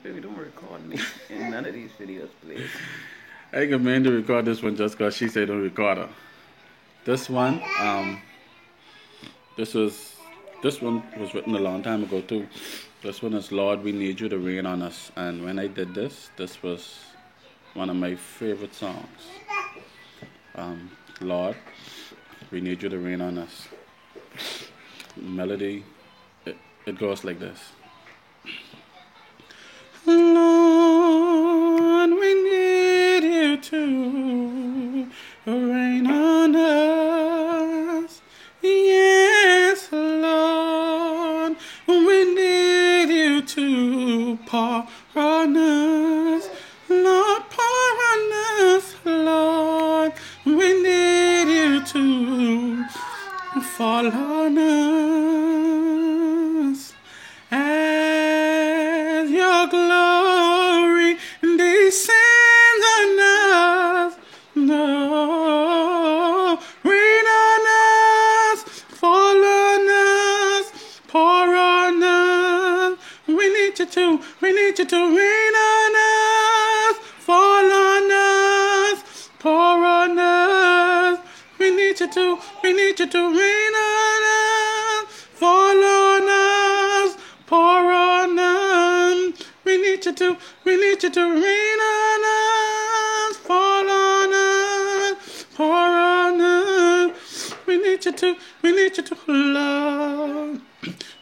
Baby, don't record me in none of these videos, please. I get man to record this one just because she said don't record her. This one, this one was written a long time ago too. This one is Lord, we need you to rain on us. And when I did this was one of my favorite songs. Lord, we need you to rain on us. Melody, it goes like this. Lord, we need you to rain on us. Yes, Lord, we need you to pour on us. Lord, pour on us, Lord. We need you to fall on us. As your glory descends on us, no, rain on us, fall on us, pour on us. We need you to rain on us, fall on us, pour on us. We need you to rain on us, fall on us, pour on us. We need you to rain on us, fall on us, pour on us. We need you to, Lord.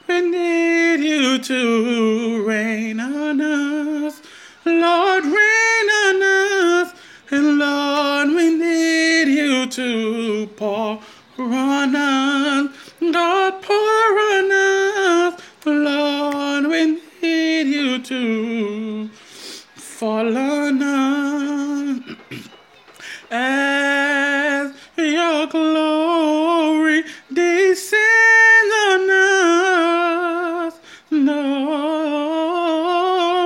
We need you to rain on us, Lord, rain on us, and Lord, we need you to pour on us, God, pour on us, Lord, we need you to fall on us. As your glory descends on us, no,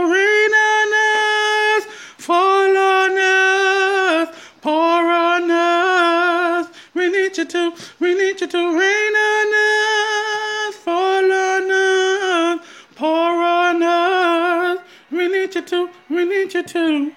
rain on us, fall on us, pour on us. We need you to rain on us, fall on us, pour on us. We need you to